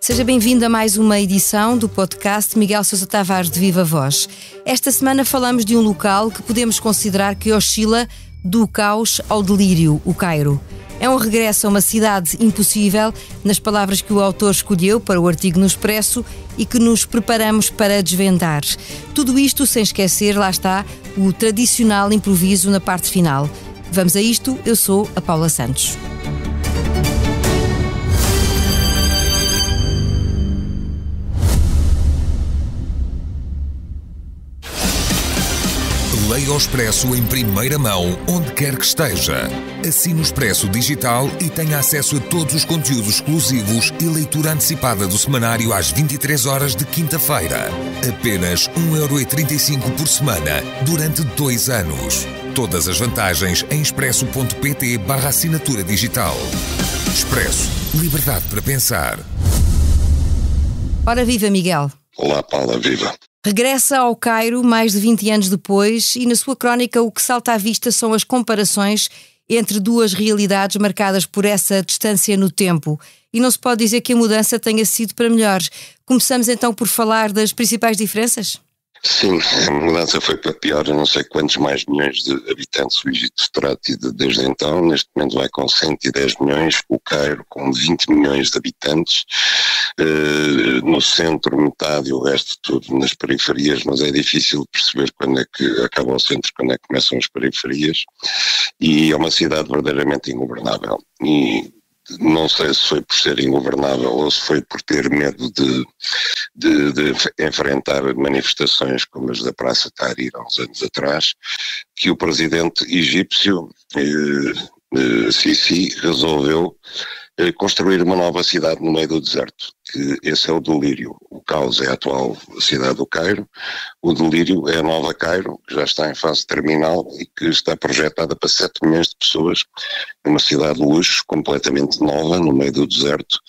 Seja bem-vindo a mais uma edição do podcast Miguel Sousa Tavares de Viva Voz. Esta semana falamos de um local que podemos considerar que oscila do caos ao delírio, o Cairo. É um regresso a uma cidade impossível, nas palavras que o autor escolheu para o artigo no Expresso e que nos preparamos para desvendar. Tudo isto sem esquecer, lá está, o tradicional improviso na parte final. Vamos a isto, eu sou a Paula Santos. Leia o Expresso em primeira mão, onde quer que esteja. Assine o Expresso Digital e tenha acesso a todos os conteúdos exclusivos e leitura antecipada do semanário às 23 horas de quinta-feira. Apenas 1,35€ por semana, durante 2 anos. Todas as vantagens em expresso.pt/assinatura digital. Expresso. Liberdade para pensar. Ora viva, Miguel. Olá, Paula, viva. Regressa ao Cairo mais de 20 anos depois e na sua crónica o que salta à vista são as comparações entre duas realidades marcadas por essa distância no tempo. E não se pode dizer que a mudança tenha sido para melhor. Começamos então por falar das principais diferenças? Sim, a mudança foi para pior. Eu não sei quantos mais milhões de habitantes o Egito terá tido desde então. Neste momento vai com 110 milhões, o Cairo com 20 milhões de habitantes. No centro metade e o resto tudo nas periferias, mas é difícil perceber quando é que acaba o centro, quando é que começam as periferias, e é uma cidade verdadeiramente ingovernável. E não sei se foi por ser ingovernável ou se foi por ter medo de enfrentar manifestações como as da Praça Tahrir há uns anos atrás, que o presidente egípcio Sisi resolveu construir uma nova cidade no meio do deserto, que esse é o delírio. O caos é a atual cidade do Cairo, o delírio é a nova Cairo, que já está em fase terminal e que está projetada para 7 milhões de pessoas, uma cidade de luxo, completamente nova, no meio do deserto,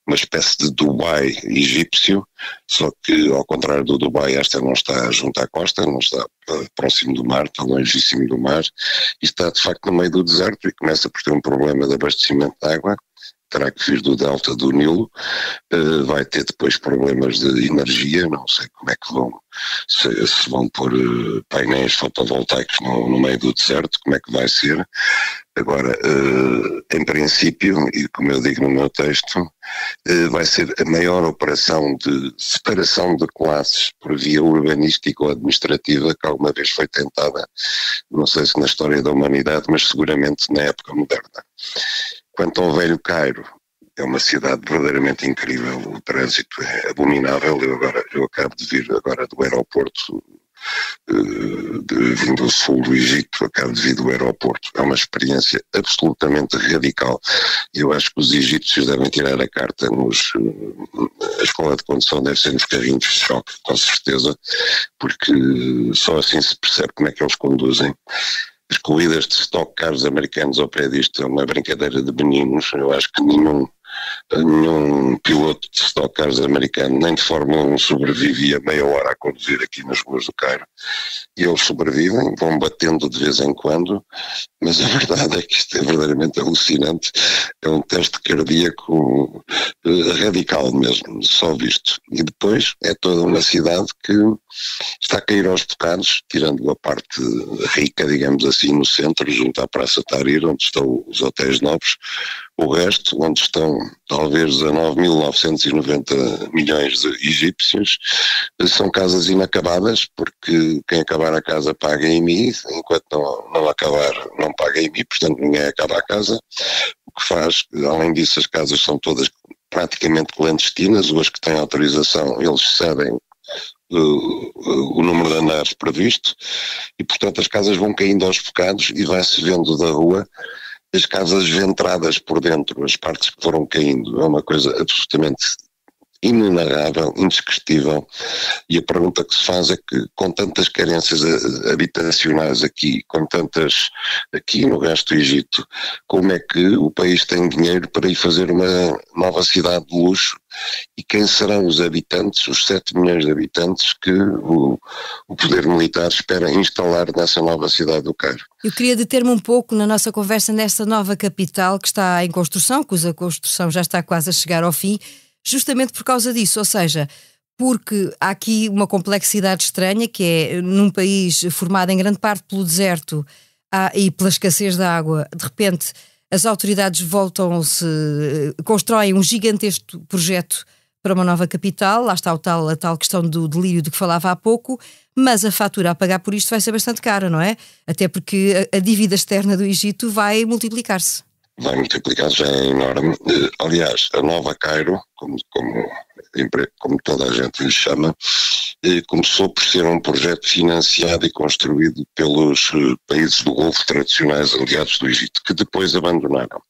uma espécie de Dubai egípcio, só que ao contrário do Dubai, esta não está junto à costa, não está próximo do mar, está longíssimo do mar, e está de facto no meio do deserto e começa por ter um problema de abastecimento de água. Terá que vir do delta do Nilo, vai ter depois problemas de energia, não sei como é que vão, se vão pôr painéis fotovoltaicos no meio do deserto, como é que vai ser. Agora, em princípio, e como eu digo no meu texto, vai ser a maior operação de separação de classes por via urbanística ou administrativa que alguma vez foi tentada, não sei se na história da humanidade, mas seguramente na época moderna. Quanto ao velho Cairo, é uma cidade verdadeiramente incrível, o trânsito é abominável. Eu acabo de vir agora do aeroporto, vindo do sul do Egito, acabo de vir do aeroporto. É uma experiência absolutamente radical. Eu acho que os egípcios devem tirar a carta a escola de condução deve ser nos carrinhos de choque, com certeza, porque só assim se percebe como é que eles conduzem. As corridas de stock cars americanos ao pé disto é uma brincadeira de meninos. Eu acho que nenhum piloto de stock cars americano, nem de Fórmula 1, sobrevivia meia hora a conduzir aqui nas ruas do Cairo. E eles sobrevivem, vão batendo de vez em quando, mas a verdade é que isto é verdadeiramente alucinante. É um teste cardíaco radical mesmo, só visto. E depois é toda uma cidade que está a cair aos bocados, tirando a parte rica, digamos assim, no centro, junto à Praça Tahrir, onde estão os hotéis novos. O resto, onde estão talvez 19.990 milhões de egípcios, são casas inacabadas, porque quem acabar a casa paga IMI, enquanto não acabar não paga IMI, portanto ninguém acaba a casa. O que faz, além disso, as casas são todas praticamente clandestinas, os que têm autorização, eles cedem o número de andares previsto, e portanto as casas vão caindo aos bocados e vai-se vendo da rua as casas ventradas por dentro, as partes que foram caindo. É uma coisa absolutamente inenarrável, indescritível, e a pergunta que se faz é que, com tantas carências habitacionais aqui, com tantas aqui no resto do Egito, como é que o país tem dinheiro para ir fazer uma nova cidade de luxo, e quem serão os habitantes, os 7 milhões de habitantes que o poder militar espera instalar nessa nova cidade do Cairo? Eu queria deter-me um pouco na nossa conversa nesta nova capital que está em construção, cuja construção já está quase a chegar ao fim, justamente por causa disso, ou seja, porque há aqui uma complexidade estranha, que é num país formado em grande parte pelo deserto e pela escassez da água, de repente as autoridades constroem um gigantesco projeto para uma nova capital, lá está a tal questão do delírio de que falava há pouco, mas a fatura a pagar por isto vai ser bastante cara, não é? Até porque a dívida externa do Egito vai multiplicar-se. Vai multiplicar-se, já é enorme. Aliás, a Nova Cairo, como toda a gente lhe chama, começou por ser um projeto financiado e construído pelos países do Golfo tradicionais aliados do Egito, que depois abandonaram.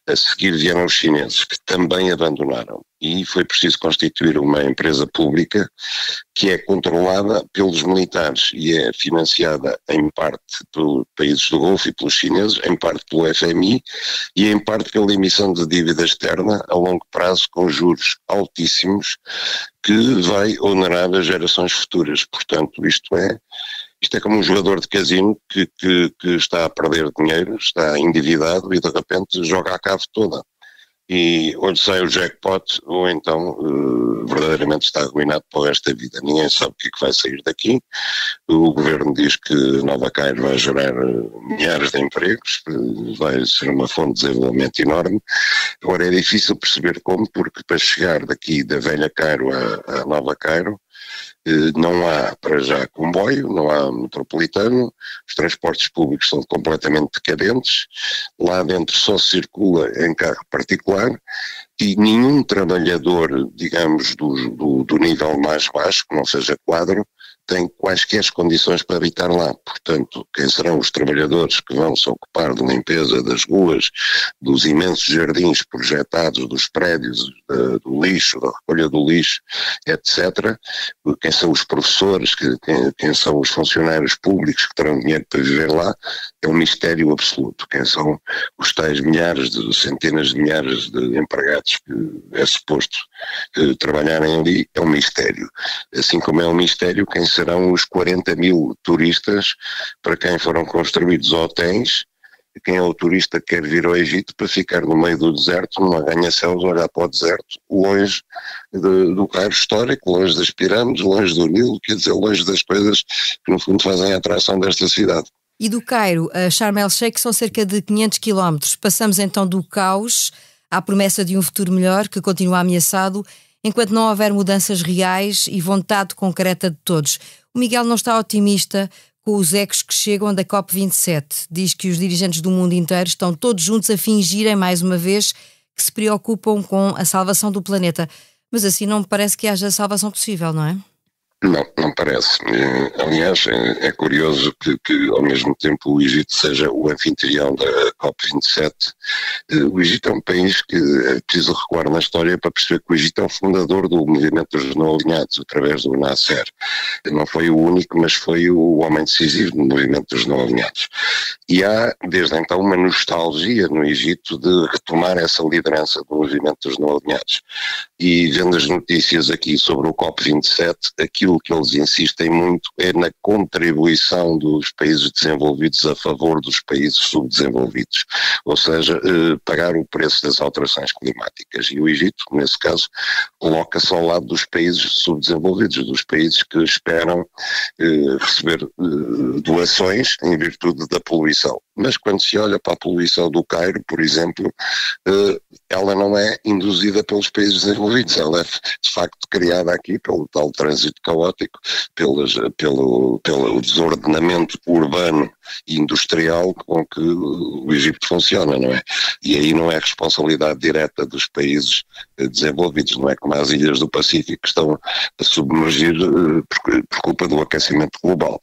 A seguir vieram os chineses, que também abandonaram. E foi preciso constituir uma empresa pública que é controlada pelos militares e é financiada em parte pelos países do Golfo e pelos chineses, em parte pelo FMI e em parte pela emissão de dívida externa a longo prazo com juros altíssimos que vai onerar as gerações futuras. Portanto, isto é como um jogador de casino que está a perder dinheiro, está endividado e de repente joga a cave toda. E ou lhe sai o jackpot ou então verdadeiramente está arruinado para o resto da vida. Ninguém sabe o que é que vai sair daqui. O governo diz que Nova Cairo vai gerar milhares de empregos, vai ser uma fonte de desenvolvimento enorme. Agora é difícil perceber como, porque para chegar daqui da velha Cairo a Nova Cairo não há para já comboio, não há metropolitano, os transportes públicos são completamente decadentes, lá dentro só se circula em carro particular e nenhum trabalhador, digamos, do nível mais baixo, que não seja quadro, tem quaisquer condições para habitar lá. Portanto, quem serão os trabalhadores que vão se ocupar de limpeza das ruas, dos imensos jardins projetados, dos prédios, do lixo, da recolha do lixo, etc. Quem são os professores, quem são os funcionários públicos que terão dinheiro para viver lá, é um mistério absoluto. Quem são os tais centenas de milhares de empregados que é suposto trabalharem ali, é um mistério. Assim como é um mistério quem serão os 40 mil turistas para quem foram construídos hotéis. Quem é o turista que quer vir ao Egito para ficar no meio do deserto, num arranha-céus, olhar para o deserto, longe do Cairo histórico, longe das pirâmides, longe do Nilo, quer dizer, longe das coisas que no fundo fazem a atração desta cidade. E do Cairo a Sharm el-Sheikh são cerca de 500 quilómetros. Passamos então do caos à promessa de um futuro melhor que continua ameaçado enquanto não houver mudanças reais e vontade concreta de todos. O Miguel não está otimista com os ecos que chegam da COP27. Diz que os dirigentes do mundo inteiro estão todos juntos a fingirem, mais uma vez, que se preocupam com a salvação do planeta. Mas assim não me parece que haja salvação possível, não é? Não parece. Aliás, é curioso que ao mesmo tempo o Egito seja o anfitrião da COP27. O Egito é um país que é preciso recuar na história para perceber que o Egito é o fundador do movimento dos não alinhados, através do Nasser. Não foi o único, mas foi o homem decisivo no movimento dos não alinhados. E há, desde então, uma nostalgia no Egito de retomar essa liderança do movimento dos não alinhados. E vendo as notícias aqui sobre o COP27, aquilo que eles insistem muito é na contribuição dos países desenvolvidos a favor dos países subdesenvolvidos, ou seja, pagar o preço das alterações climáticas. E o Egito, nesse caso, coloca-se ao lado dos países subdesenvolvidos, dos países que esperam receber doações em virtude da poluição. Mas quando se olha para a poluição do Cairo, por exemplo, ela não é induzida pelos países desenvolvidos, ela é de facto criada aqui pelo tal trânsito caótico, pelo desordenamento urbano industrial com que o Egito funciona, não é? E aí não é responsabilidade direta dos países desenvolvidos, não é como as ilhas do Pacífico que estão a submergir por culpa do aquecimento global.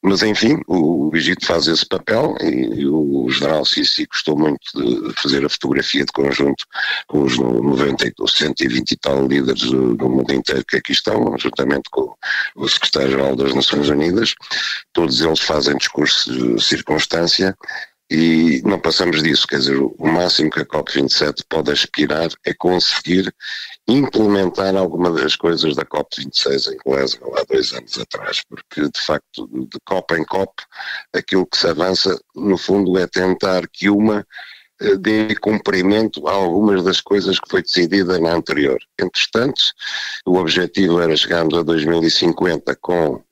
Mas enfim, o Egito faz esse papel e o general Sisi gostou muito de fazer a fotografia de conjunto com os 90, os 120 e tal líderes do mundo inteiro que aqui estão, juntamente com o secretário-geral das Nações Unidas. Todos eles fazem discursos de circunstância e não passamos disso, quer dizer, o máximo que a COP27 pode aspirar é conseguir implementar alguma das coisas da COP26 em Glasgow há 2 anos atrás, porque de facto de COP em COP aquilo que se avança no fundo é tentar que uma dê cumprimento a algumas das coisas que foi decidida na anterior. Entretanto, o objetivo era chegarmos a 2050 com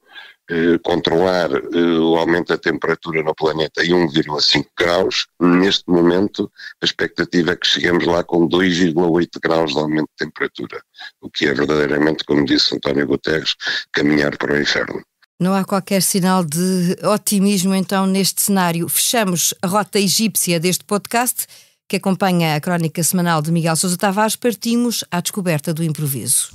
controlar o aumento da temperatura no planeta em 1,5 graus. Neste momento, a expectativa é que cheguemos lá com 2,8 graus de aumento de temperatura, o que é verdadeiramente, como disse António Guterres, caminhar para o inferno. Não há qualquer sinal de otimismo, então, neste cenário. Fechamos a rota egípcia deste podcast, que acompanha a crónica semanal de Miguel Sousa Tavares. Partimos à descoberta do improviso.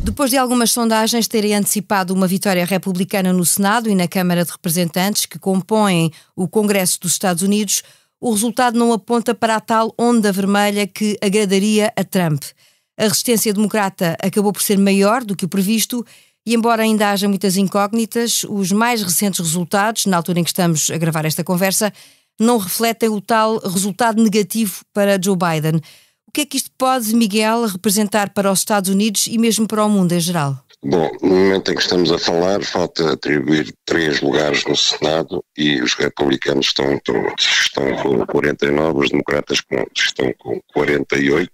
Depois de algumas sondagens terem antecipado uma vitória republicana no Senado e na Câmara de Representantes, que compõem o Congresso dos Estados Unidos, o resultado não aponta para a tal onda vermelha que agradaria a Trump. A resistência democrata acabou por ser maior do que o previsto e, embora ainda haja muitas incógnitas, os mais recentes resultados, na altura em que estamos a gravar esta conversa, não refletem o tal resultado negativo para Joe Biden. O que é que isto pode, Miguel, representar para os Estados Unidos e mesmo para o mundo em geral? Bom, no momento em que estamos a falar, falta atribuir 3 lugares no Senado e os republicanos estão com 49, os democratas estão com 48,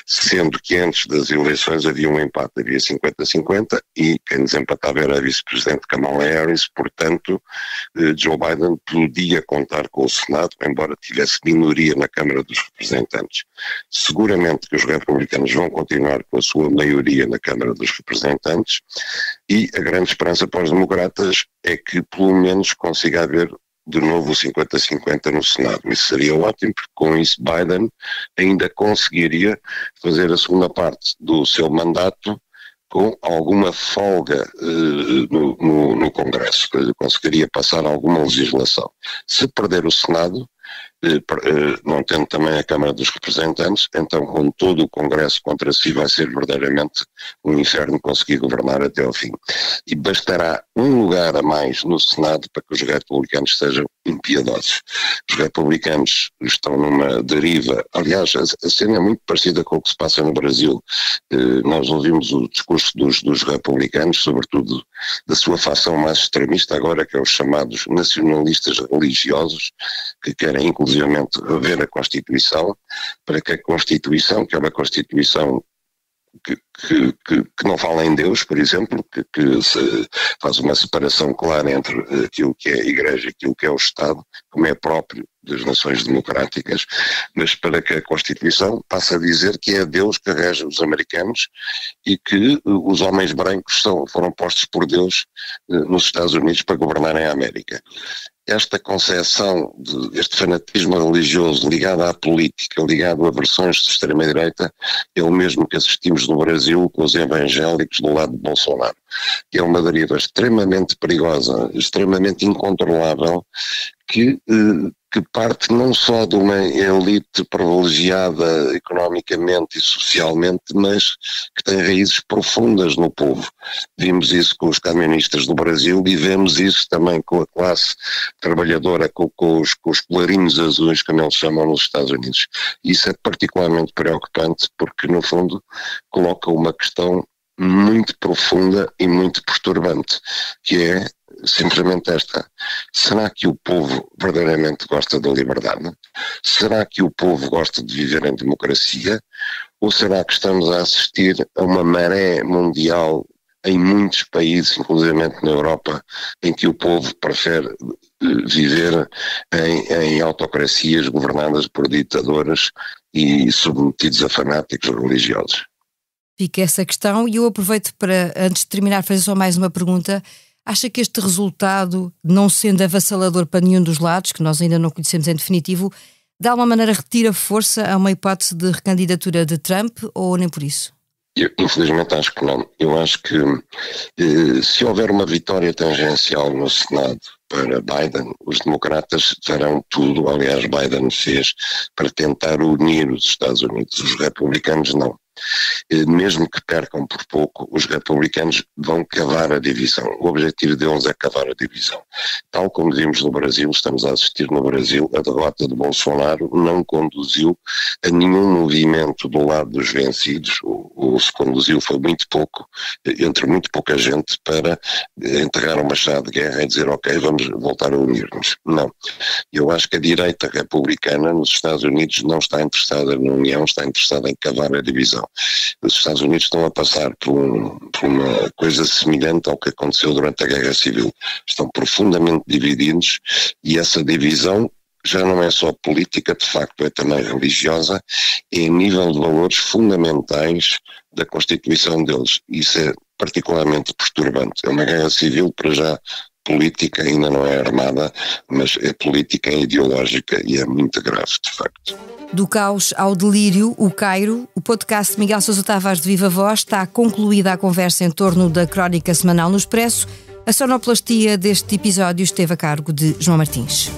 sendo que antes das eleições havia um empate, havia 50-50 e quem desempatava era a vice-presidente Kamala Harris, portanto Joe Biden podia contar com o Senado, embora tivesse minoria na Câmara dos Representantes. Seguramente que os republicanos vão continuar com a sua maioria na Câmara dos Representantes e a grande esperança para os democratas é que pelo menos consiga haver de novo o 50-50 no Senado. Isso seria ótimo, porque com isso Biden ainda conseguiria fazer a segunda parte do seu mandato com alguma folga no Congresso, conseguiria passar alguma legislação. Se perder o Senado, não tendo também a Câmara dos Representantes, então com todo o Congresso contra si vai ser verdadeiramente um inferno conseguir governar até ao fim. E bastará um lugar a mais no Senado para que os republicanos sejam impiedosos. Os republicanos estão numa deriva, aliás, a cena é muito parecida com o que se passa no Brasil. Nós ouvimos o discurso dos republicanos, sobretudo da sua facção mais extremista agora, que é os chamados nacionalistas religiosos, que querem inclusivamente rever a Constituição, para que a Constituição, que é uma Constituição que não fala em Deus, por exemplo, que se faz uma separação clara entre aquilo que é a Igreja e aquilo que é o Estado, como é próprio das nações democráticas, mas para que a Constituição passe a dizer que é Deus que rege os americanos e que os homens brancos foram postos por Deus nos Estados Unidos para governarem a América. Esta concepção deste fanatismo religioso ligado à política, ligado a versões de extrema-direita, é o mesmo que assistimos no Brasil com os evangélicos do lado de Bolsonaro, que é uma deriva extremamente perigosa, extremamente incontrolável, que parte não só de uma elite privilegiada economicamente e socialmente, mas que tem raízes profundas no povo. Vimos isso com os camionistas do Brasil e vemos isso também com a classe trabalhadora, com os colarinhos azuis, como eles chamam nos Estados Unidos. Isso é particularmente preocupante porque, no fundo, coloca uma questão muito profunda e muito perturbante, que é simplesmente esta: será que o povo verdadeiramente gosta da liberdade? Será que o povo gosta de viver em democracia? Ou será que estamos a assistir a uma maré mundial em muitos países, inclusive na Europa, em que o povo prefere viver em autocracias governadas por ditadoras e submetidos a fanáticos religiosos? Fica essa questão e eu aproveito para, antes de terminar, fazer só mais uma pergunta. Acha que este resultado, não sendo avassalador para nenhum dos lados, que nós ainda não conhecemos em definitivo, de alguma maneira retira força a uma hipótese de recandidatura de Trump, ou nem por isso? Eu, infelizmente, acho que não. Eu acho que se houver uma vitória tangencial no Senado para Biden, os democratas farão tudo, aliás, Biden fez, para tentar unir os Estados Unidos. Os republicanos não. Mesmo que percam por pouco, os republicanos vão cavar a divisão. O objetivo deles é cavar a divisão. Tal como vimos no Brasil, estamos a assistir no Brasil, a derrota de Bolsonaro não conduziu a nenhum movimento do lado dos vencidos. O se conduziu foi muito pouco, entre muito pouca gente, para enterrar uma chave de guerra e dizer, ok, vamos voltar a unir-nos. Não. Eu acho que a direita republicana nos Estados Unidos não está interessada na união, está interessada em cavar a divisão. Os Estados Unidos estão a passar por uma coisa semelhante ao que aconteceu durante a Guerra Civil. Estão profundamente divididos e essa divisão já não é só política, de facto é também religiosa, é a nível de valores fundamentais da Constituição deles. Isso é particularmente perturbante. É uma guerra civil, para já, política, ainda não é armada, mas é política e ideológica e é muito grave, de facto. Do caos ao delírio, o Cairo, o podcast de Miguel Sousa Tavares de Viva Voz, está concluída a conversa em torno da crónica semanal no Expresso. A sonoplastia deste episódio esteve a cargo de João Martins.